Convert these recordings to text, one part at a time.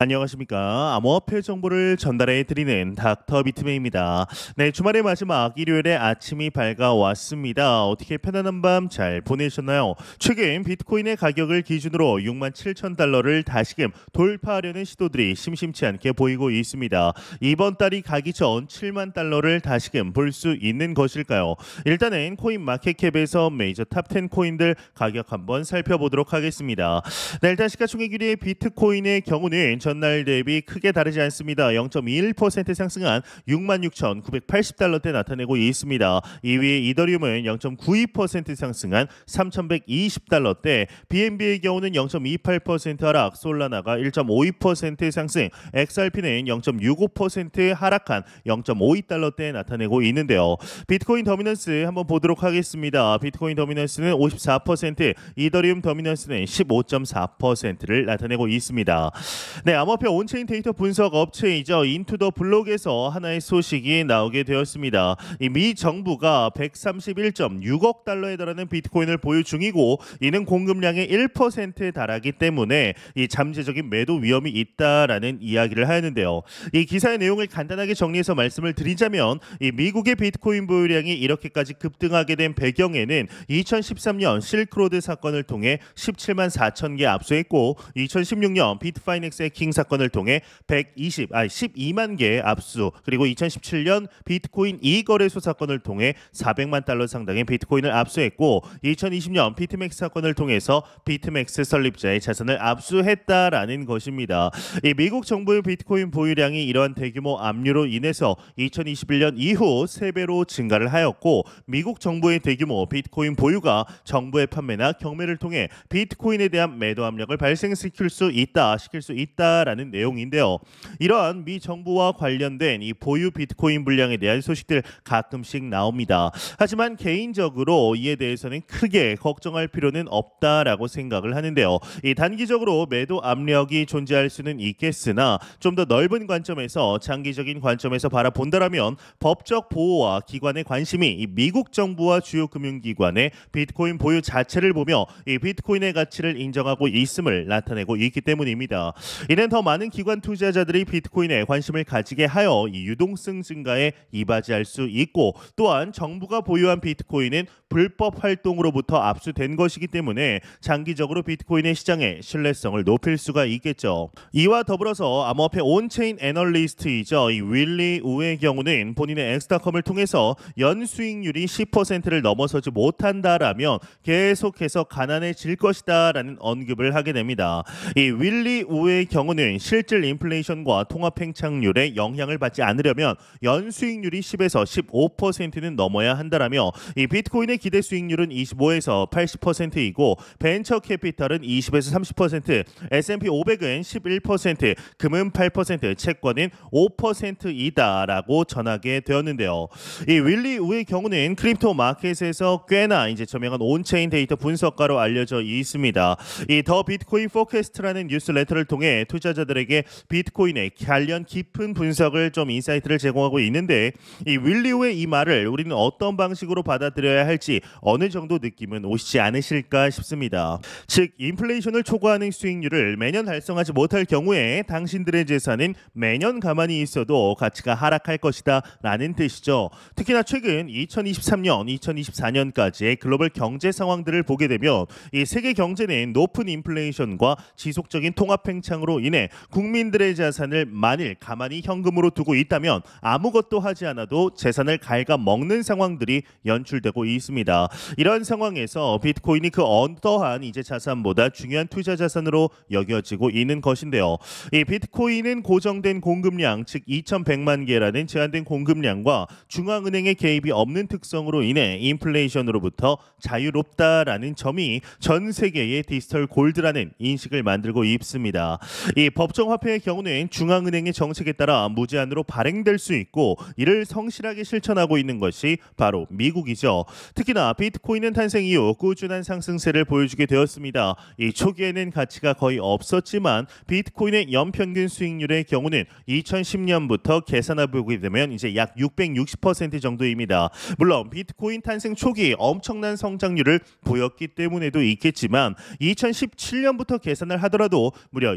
안녕하십니까. 암호화폐 정보를 전달해 드리는 닥터 비트맨입니다. 네, 주말의 마지막 일요일에 아침이 밝아왔습니다. 어떻게 편안한 밤 잘 보내셨나요? 최근 비트코인의 가격을 기준으로 67,000달러를 다시금 돌파하려는 시도들이 심심치 않게 보이고 있습니다. 이번 달이 가기 전 7만 달러를 다시금 볼 수 있는 것일까요? 일단은 코인 마켓캡에서 메이저 탑10 코인들 가격 한번 살펴보도록 하겠습니다. 네, 일단 시가총액 1위의 비트코인의 경우는 전날 대비 크게 다르지 않습니다. 0.21% 상승한 66,980달러대 나타내고 있습니다. 2위 이더리움은 0.92% 상승한 3,120달러대, BNB의 경우는 0.28% 하락, 솔라나가 1.52% 상승, XRP는 0.65% 하락한 0.52달러대 나타내고 있는데요. 비트코인 더미넌스 한번 보도록 하겠습니다. 비트코인 더미넌스는 54%, 이더리움 더미넌스는 15.4%를 나타내고 있습니다. 네, 암호화폐 온체인 데이터 분석 업체이죠. 인투더블록에서 하나의 소식이 나오게 되었습니다. 이 미 정부가 131.6억 달러에 달하는 비트코인을 보유 중이고, 이는 공급량의 1%에 달하기 때문에 이 잠재적인 매도 위험이 있다라는 이야기를 하였는데요. 이 기사의 내용을 간단하게 정리해서 말씀을 드리자면, 이 미국의 비트코인 보유량이 이렇게까지 급등하게 된 배경에는 2013년 실크로드 사건을 통해 17만 4천 개 압수했고, 2016년 비트파이넥스 해킹 사건을 통해 12만 개 압수, 그리고 2017년 비트코인 이거래소 사건을 통해 400만 달러 상당의 비트코인을 압수했고, 2020년 비트맥스 사건을 통해서 비트맥스 설립자의 자산을 압수했다라는 것입니다. 이 미국 정부의 비트코인 보유량이 이러한 대규모 압류로 인해서 2021년 이후 3배로 증가를 하였고, 미국 정부의 대규모 비트코인 보유가 정부의 판매나 경매를 통해 비트코인에 대한 매도 압력을 발생시킬 수 있다라는 내용인데요. 이러한 미 정부와 관련된 이 보유 비트코인 물량에 대한 소식들 가끔씩 나옵니다. 하지만 개인적으로 이에 대해서는 크게 걱정할 필요는 없다라고 생각을 하는데요. 이 단기적으로 매도 압력이 존재할 수는 있겠으나, 좀 더 넓은 관점에서, 장기적인 관점에서 바라본다라면 법적 보호와 기관의 관심이 이 미국 정부와 주요 금융기관의 비트코인 보유 자체를 보며 이 비트코인의 가치를 인정하고 있음을 나타내고 있기 때문입니다. 이는 더 많은 기관 투자자들이 비트코인에 관심을 가지게 하여 이 유동성 증가에 이바지할 수 있고, 또한 정부가 보유한 비트코인은 불법 활동으로부터 압수된 것이기 때문에 장기적으로 비트코인의 시장의 신뢰성을 높일 수가 있겠죠. 이와 더불어서 암호화폐 온체인 애널리스트이죠. 이 윌리 우의 경우는 본인의 엑스타컴을 통해서 연수익률이 10%를 넘어서지 못한다라면 계속해서 가난해질 것이다라는 언급을 하게 됩니다. 이 윌리 우의 경우는 실질 인플레이션과 통합 팽창률에 영향을 받지 않으려면 연수익률이 10에서 15%는 넘어야 한다라며, 이 비트코인의 기대 수익률은 25에서 80%이고, 벤처 캐피탈은 20에서 30%, S&P 500은 11%, 금은 8%, 채권은 5%이다라고 전하게 되었는데요. 이 윌리 우의 경우는 크립토 마켓에서 꽤나 이제 저명한 온체인 데이터 분석가로 알려져 있습니다. 이 더 비트코인 포캐스트라는 뉴스레터를 통해 투자자들에게 비트코인의 관련 깊은 분석을 좀 인사이트를 제공하고 있는데, 이 윌리 우의 이 말을 우리는 어떤 방식으로 받아들여야 할지 어느 정도 느낌은 오시지 않으실까 싶습니다. 즉, 인플레이션을 초과하는 수익률을 매년 달성하지 못할 경우에 당신들의 재산은 매년 가만히 있어도 가치가 하락할 것이다 라는 뜻이죠. 특히나 최근 2023년, 2024년까지의 글로벌 경제 상황들을 보게 되면 이 세계 경제는 높은 인플레이션과 지속적인 통합 팽창으로 인해 국민들의 자산을 만일 가만히 현금으로 두고 있다면 아무것도 하지 않아도 재산을 갉아먹는 상황들이 연출되고 있습니다. 이런 상황에서 비트코인이 그 어떠한 이제 자산보다 중요한 투자 자산으로 여겨지고 있는 것인데요. 이 비트코인은 고정된 공급량, 즉 2,100만 개라는 제한된 공급량과 중앙은행의 개입이 없는 특성으로 인해 인플레이션으로부터 자유롭다라는 점이 전 세계의 디지털 골드라는 인식을 만들고 있습니다. 이 법정 화폐의 경우는 중앙은행의 정책에 따라 무제한으로 발행될 수 있고, 이를 성실하게 실천하고 있는 것이 바로 미국이죠. 특히나 비트코인은 탄생 이후 꾸준한 상승세를 보여주게 되었습니다. 이 초기에는 가치가 거의 없었지만 비트코인의 연평균 수익률의 경우는 2010년부터 계산해 보게 되면 이제 약 660% 정도입니다. 물론 비트코인 탄생 초기 엄청난 성장률을 보였기 때문에도 있겠지만 2017년부터 계산을 하더라도 무려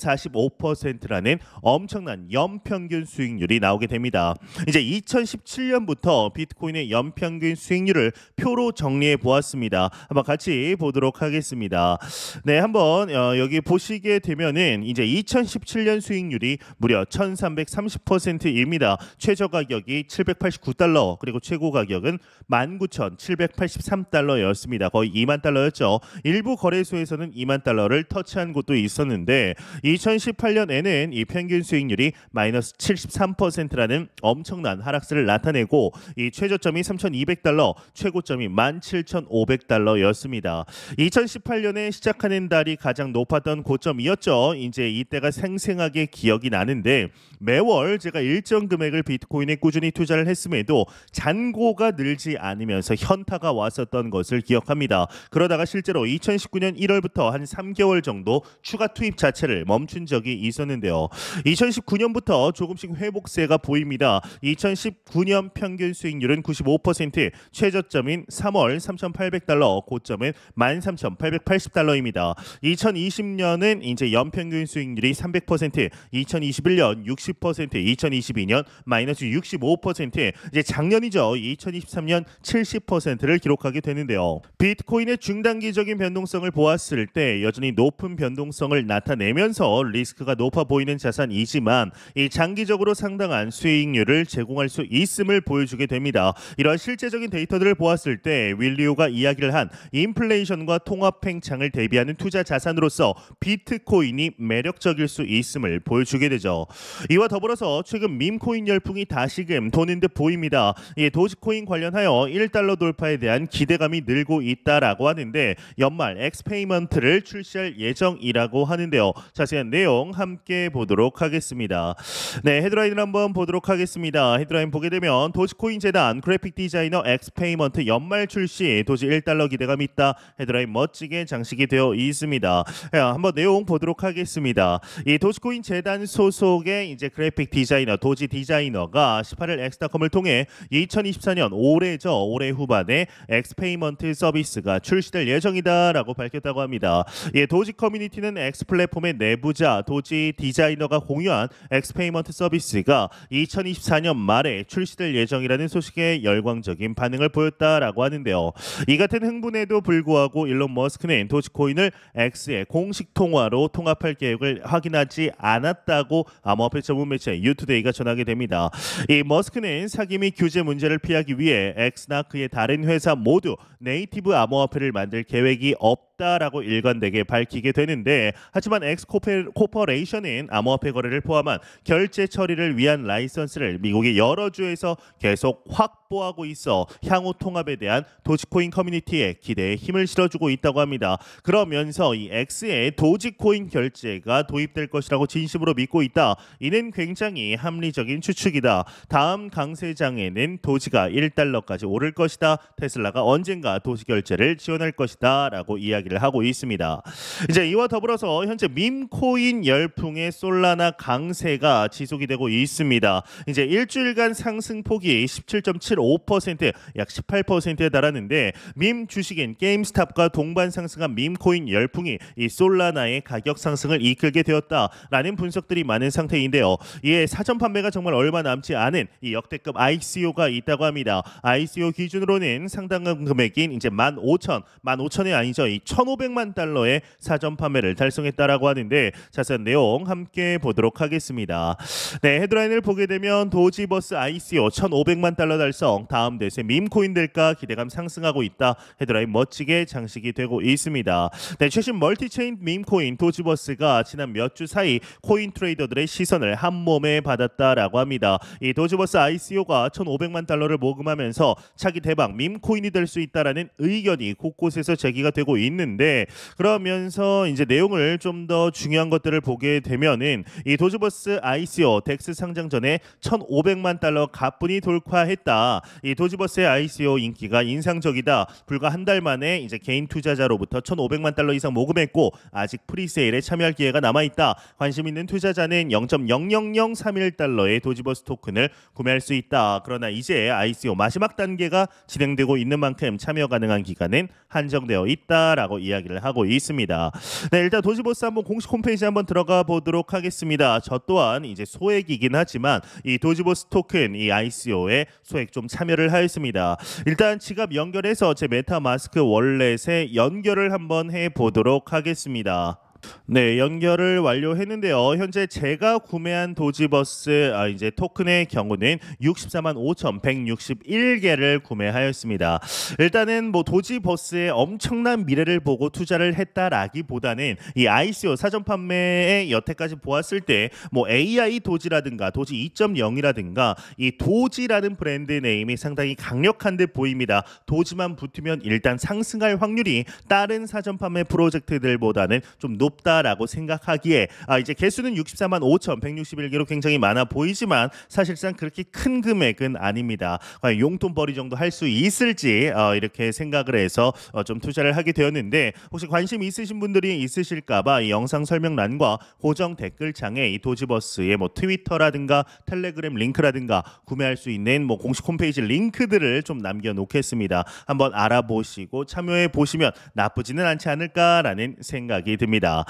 245%라는 엄청난 연평균 수익률이 나오게 됩니다. 이제 2017년부터 비트코인의 연평균 수익률을 표로 정리해 보았습니다. 한번 같이 보도록 하겠습니다. 네, 한번 여기 보시게 되면은 이제 2017년 수익률이 무려 1330%입니다. 최저 가격이 789달러, 그리고 최고 가격은 19,783달러였습니다. 거의 2만 달러였죠. 일부 거래소에서는 2만 달러를 터치한 곳도 있었는데 2018년에는 이 평균 수익률이 마이너스 73%라는 엄청난 하락세를 나타내고 이 최저점이 3,200달러, 최고점이 17,500달러였습니다. 2018년에 시작하는 달이 가장 높았던 고점이었죠. 이제 이때가 생생하게 기억이 나는데 매월 제가 일정 금액을 비트코인에 꾸준히 투자를 했음에도 잔고가 늘지 않으면서 현타가 왔었던 것을 기억합니다. 그러다가 실제로 2019년 1월부터 한 3개월 정도 추가 투입 자체를 멈춘 적이 있었는데요. 2019년부터 조금씩 회복세가 보입니다. 2019년 평균 수익률은 95%, 최저점인 3월 3,800달러, 고점은 13,880달러입니다. 2020년은 이제 연평균 수익률이 300%, 2021년 60%, 2022년 마이너스 65%, 이제 작년이죠. 2023년 70%를 기록하게 되는데요. 비트코인의 중단기적인 변동성을 보았을 때 여전히 높은 변동성을 나타내면서 리스크가 높아 보이는 자산이지만 이 장기적으로 상당한 수익률을 제공할 수 있음을 보여주게 됩니다. 이러한 실제적인 데이터들을 보았을 때 윌리오가 이야기를 한 인플레이션과 통합 팽창을 대비하는 투자 자산으로서 비트코인이 매력적일 수 있음을 보여주게 되죠. 이와 더불어서 최근 밈코인 열풍이 다시금 도는 듯 보입니다. 도지코인 관련하여 1달러 돌파에 대한 기대감이 늘고 있다라고 하는데 연말 엑스페이먼트를 출시할 예정이라고 하는데요. 자세한 내용 함께 보도록 하겠습니다. 네, 헤드라인을 한번 보도록 하겠습니다. 헤드라인 보게 되면 도지코인 재단 그래픽 디자이너 엑스페이먼트 연말 출시, 도지 1달러 기대감 있다. 헤드라인 멋지게 장식이 되어 있습니다. 한번 내용 보도록 하겠습니다. 이 도지코인 재단 소속의 이제 그래픽 디자이너 도지 디자이너가 18일 엑스닷컴을 통해 2024년 올해 후반에 엑스페이먼트 서비스가 출시될 예정이다라고 밝혔다고 합니다. 도지 커뮤니티는 엑스 플랫폼의 내부자 도지 디자이너가 공유한 엑스페이먼트 서비스가 2024년 말에 출시될 예정이라는 소식에 열광적인 반응을 보였다라고 하는데요. 이 같은 흥분에도 불구하고 일론 머스크는 도지코인을 X의 공식 통화로 통합할 계획을 확인하지 않았다고 암호화폐 전문 매체 유투데이가 전하게 됩니다. 이 머스크는 사기 및 규제 문제를 피하기 위해 X나 그의 다른 회사 모두 네이티브 암호화폐를 만들 계획이 없다라고 일관되게 밝히게 되는데, 하지만 X 코퍼레이션은 암호화폐 거래를 포함한 결제 처리를 위한 라이선스를 미국의 여러 주에서 계속 확보하고 있어 향후 통합에 대한 도지코인 커뮤니티에 기대에 힘을 실어주고 있다고 합니다. 그러면서 이 X의 도지코인 결제가 도입될 것이라고 진심으로 믿고 있다. 이는 굉장히 합리적인 추측이다. 다음 강세장에는 도지가 1달러까지 오를 것이다. 테슬라가 언젠가 도지 결제를 지원할 것이다 라고 이야기를 하고 있습니다. 이제 이와 더불어서 현재 밈코인 열풍의 솔라나 강세가 지속이 되고 있습니다. 이제 일주일간 상승폭이 17.75%, 약 18%에 달하는데 밈 주식인 게임스탑과 동반 상승한 밈코인 열풍이 이 솔라나의 가격 상승을 이끌게 되었다라는 분석들이 많은 상태인데요. 이에 사전 판매가 정말 얼마 남지 않은 이 역대급 ICO가 있다고 합니다. ICO 기준으로는 상당한 금액인 이제 15,000이 아니죠. 이 1,500만 달러의 사전 판매를 달성했다라고 하는데 자세한 내용 함께 보도록 하겠습니다. 네, 헤드라인을 보게 되면 도지버스 ICO 1,500만 달러 달성, 다음 대세 밈코인들과 기대감 상승하고 있다. 헤드라인 멋지게 장식이 되고 있습니다. 네, 최신 멀티체인 밈코인 도지버스가 지난 몇 주 사이 코인 트레이더들의 시선을 한 몸에 받았다라고 합니다. 이 도지버스 ICO가 1,500만 달러를 모금하면서 차기 대박 밈코인이 될 수 있다라는 의견이 곳곳에서 제기가 되고 있는데, 그러면서 이제 내용을 좀 더 중요한 것들을 보게 되면은 이 도지버스 ICO 덱스 상장 전에 1,500만 달러 가뿐히 돌파했다. 보니까 이 도지버스의 ICO 인기가 인상적이다. 불과 한 달 만에 이제 개인 투자자로부터 1,500만 달러 이상 모금했고 아직 프리세일에 참여할 기회가 남아 있다. 관심 있는 투자자는 0.00031달러의 도지버스 토큰을 구매할 수 있다. 그러나 이제 ICO 마지막 단계가 진행되고 있는 만큼 참여 가능한 기간은 한정되어 있다라고 이야기를 하고 있습니다. 네, 일단 도지버스 한번 공식 홈페이지 한번 들어가 보도록 하겠습니다. 저 또한 이제 소액이긴 하지만 이 도지버스 토큰 이 ICO에 소액 좀 참여를 하였습니다. 일단 지갑 연결해서 제 메타마스크 월렛에 연결을 한번 해 보도록 하겠습니다. 네, 연결을 완료했는데요. 현재 제가 구매한 도지버스 이제 토큰의 경우는 64만 5,161개를 구매하였습니다. 일단은 뭐 도지버스의 엄청난 미래를 보고 투자를 했다라기보다는 이 ICO 사전 판매에 여태까지 보았을 때 뭐 AI 도지라든가 도지 2.0이라든가 이 도지라는 브랜드 네임이 상당히 강력한 듯 보입니다. 도지만 붙으면 일단 상승할 확률이 다른 사전 판매 프로젝트들보다는 좀 높다라고 생각하기에 이제 개수는 64만 5,161개로 굉장히 많아 보이지만 사실상 그렇게 큰 금액은 아닙니다. 과연 용돈벌이 정도 할 수 있을지 이렇게 생각을 해서 좀 투자를 하게 되었는데 혹시 관심 있으신 분들이 있으실까봐 이 영상 설명란과 고정 댓글창에 이 도지버스의 뭐 트위터라든가 텔레그램 링크라든가 구매할 수 있는 뭐 공식 홈페이지 링크들을 좀 남겨놓겠습니다. 한번 알아보시고 참여해 보시면 나쁘지는 않지 않을까라는 생각이 듭니다.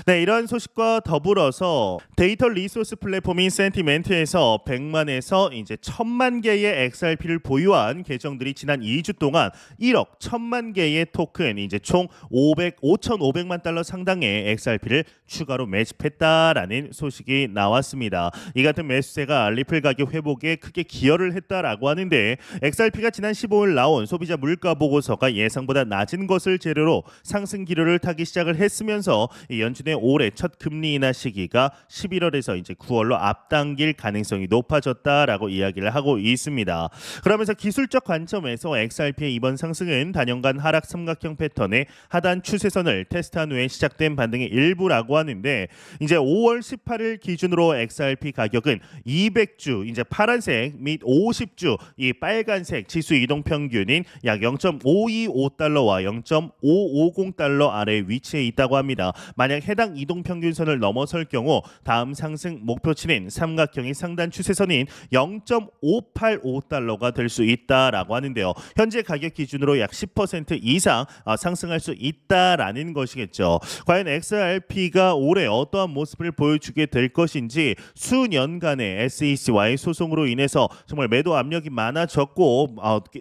네, 이런 소식과 더불어서 데이터 리소스 플랫폼인 센티멘트에서 100만에서 이제 1000만 개의 XRP를 보유한 계정들이 지난 2주 동안 1억 1000만 개의 토큰 이제 총 5,500만 달러 상당의 XRP를 추가로 매집했다라는 소식이 나왔습니다. 이 같은 매수세가 리플 가격 회복에 크게 기여를 했다라고 하는데 XRP가 지난 15일 나온 소비자 물가 보고서가 예상보다 낮은 것을 재료로 상승 기류를 타기 시작을 했으면서 이 연준의 올해 첫 금리 인하 시기가 11월에서 이제 9월로 앞당길 가능성이 높아졌다라고 이야기를 하고 있습니다. 그러면서 기술적 관점에서 XRP의 이번 상승은 단연간 하락 삼각형 패턴의 하단 추세선을 테스트한 후에 시작된 반등의 일부라고 하는데 이제 5월 18일 기준으로 XRP 가격은 200주 이제 파란색 및 50주 이 빨간색 지수 이동 평균인 약 0.525달러와 0.550달러 아래 위치해 있다고 합니다. 만약 해당 이동 평균선을 넘어설 경우 다음 상승 목표치는 삼각형의 상단 추세선인 0.585달러가 될 수 있다라고 하는데요. 현재 가격 기준으로 약 10% 이상 상승할 수 있다라는 것이겠죠. 과연 XRP가 올해 어떠한 모습을 보여주게 될 것인지 수년간의 SEC와의 소송으로 인해서 정말 매도 압력이 많아졌고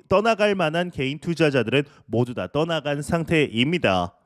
떠나갈 만한 개인 투자자들은 모두 다 떠나간 상태입니다.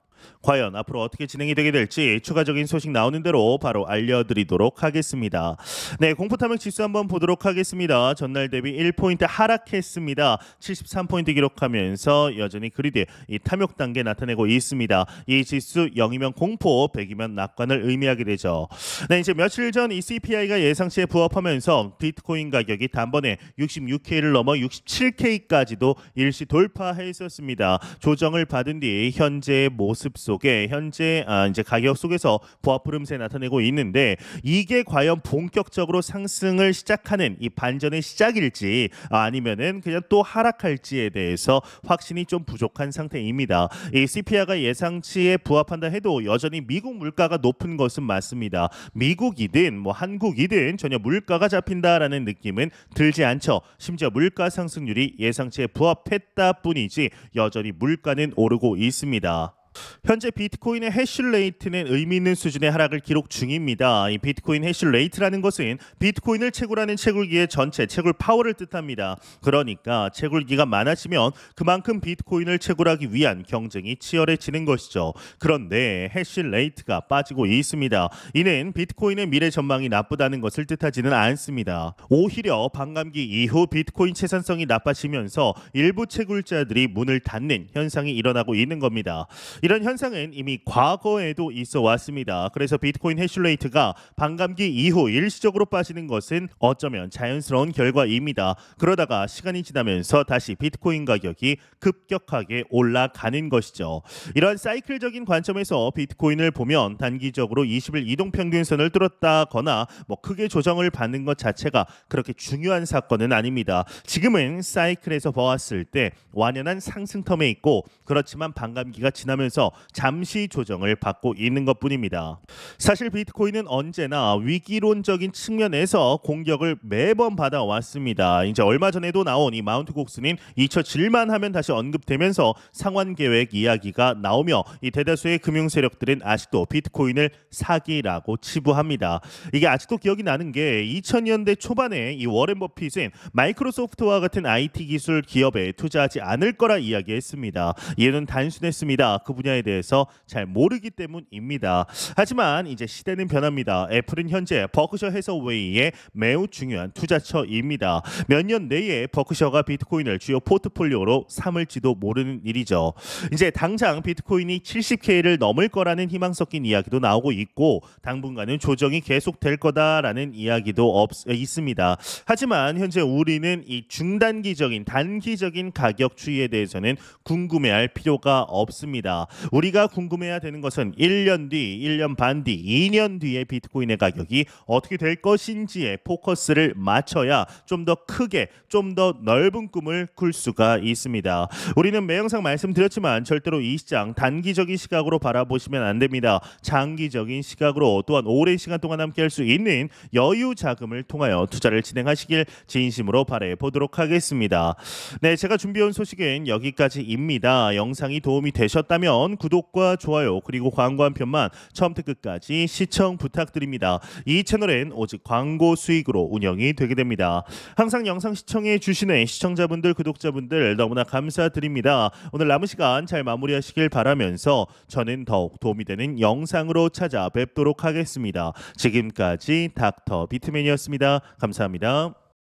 과연 앞으로 어떻게 진행이 되게 될지 추가적인 소식 나오는 대로 바로 알려드리도록 하겠습니다. 네, 공포탐욕 지수 한번 보도록 하겠습니다. 전날 대비 1포인트 하락했습니다. 73포인트 기록하면서 여전히 그리드 이 탐욕 단계 나타내고 있습니다. 이 지수 0이면 공포, 100이면 낙관을 의미하게 되죠. 네, 이제 며칠 전 이 CPI가 예상치에 부합하면서 비트코인 가격이 단번에 66K를 넘어 67K까지도 일시 돌파했었습니다. 조정을 받은 뒤 현재의 모습 속에 현재 이제 가격 속에서 부합 흐름세 나타내고 있는데 이게 과연 본격적으로 상승을 시작하는 이 반전의 시작일지 아니면은 그냥 또 하락할지에 대해서 확신이 좀 부족한 상태입니다. 이 CPI가 예상치에 부합한다 해도 여전히 미국 물가가 높은 것은 맞습니다. 미국이든 뭐 한국이든 전혀 물가가 잡힌다라는 느낌은 들지 않죠. 심지어 물가 상승률이 예상치에 부합했다 뿐이지 여전히 물가는 오르고 있습니다. 현재 비트코인의 해시레이트는 의미 있는 수준의 하락을 기록 중입니다. 이 비트코인 해시레이트라는 것은 비트코인을 채굴하는 채굴기의 전체 채굴 파워를 뜻합니다. 그러니까 채굴기가 많아지면 그만큼 비트코인을 채굴하기 위한 경쟁이 치열해지는 것이죠. 그런데 해시레이트가 빠지고 있습니다. 이는 비트코인의 미래 전망이 나쁘다는 것을 뜻하지는 않습니다. 오히려 반감기 이후 비트코인 채산성이 나빠지면서 일부 채굴자들이 문을 닫는 현상이 일어나고 있는 겁니다. 이런 현상은 이미 과거에도 있어 왔습니다. 그래서 비트코인 해시레이트가 반감기 이후 일시적으로 빠지는 것은 어쩌면 자연스러운 결과입니다. 그러다가 시간이 지나면서 다시 비트코인 가격이 급격하게 올라가는 것이죠. 이러한 사이클적인 관점에서 비트코인을 보면 단기적으로 20일 이동평균선을 뚫었다거나 크게 조정을 받는 것 자체가 그렇게 중요한 사건은 아닙니다. 지금은 사이클에서 보았을 때 완연한 상승 텀에 있고, 그렇지만 반감기가 지나면서 잠시 조정을 받고 있는 것뿐입니다. 사실 비트코인은 언제나 위기론적인 측면에서 공격을 매번 받아왔습니다. 이제 얼마 전에도 나온 이 마운트 곡스는 잊혀질만 하면 다시 언급되면서 상환 계획 이야기가 나오며 이 대다수의 금융 세력들은 아직도 비트코인을 사기라고 치부합니다. 이게 아직도 기억이 나는 게 2000년대 초반에 이 워렌 버핏은 마이크로소프트와 같은 IT 기술 기업에 투자하지 않을 거라 이야기했습니다. 이유는 단순했습니다. 그 분야에 대해서 잘 모르기 때문입니다. 하지만 이제 시대는 변합니다. 애플은 현재 버크셔 해서웨이의 매우 중요한 투자처입니다. 몇 년 내에 버크셔가 비트코인을 주요 포트폴리오로 삼을지도 모르는 일이죠. 이제 당장 비트코인이 70K를 넘을 거라는 희망 섞인 이야기도 나오고 있고, 당분간은 조정이 계속될 거다라는 이야기도 있습니다. 하지만 현재 우리는 이 중단기적인 단기적인 가격 추이에 대해서는 궁금해할 필요가 없습니다. 우리가 궁금해야 되는 것은 1년 뒤, 1년 반 뒤, 2년 뒤에 비트코인의 가격이 어떻게 될 것인지에 포커스를 맞춰야 좀 더 크게, 좀 더 넓은 꿈을 꿀 수가 있습니다. 우리는 매 영상 말씀드렸지만 절대로 이 시장 단기적인 시각으로 바라보시면 안 됩니다. 장기적인 시각으로, 또한 오랜 시간 동안 함께 할 수 있는 여유 자금을 통하여 투자를 진행하시길 진심으로 바라보도록 보도록 하겠습니다. 네, 제가 준비해온 소식은 여기까지입니다. 영상이 도움이 되셨다면 구독과 좋아요, 그리고 광고 한 편만 처음부터 끝까지 시청 부탁드립니다. 이 채널은 오직 광고 수익으로 운영이 되게 됩니다. 항상 영상 시청해 주시는 시청자분들, 구독자분들 너무나 감사드립니다. 오늘 남은 시간 잘 마무리하시길 바라면서 저는 더욱 도움이 되는 영상으로 찾아뵙도록 하겠습니다. 지금까지 닥터 비트맨이었습니다. 감사합니다.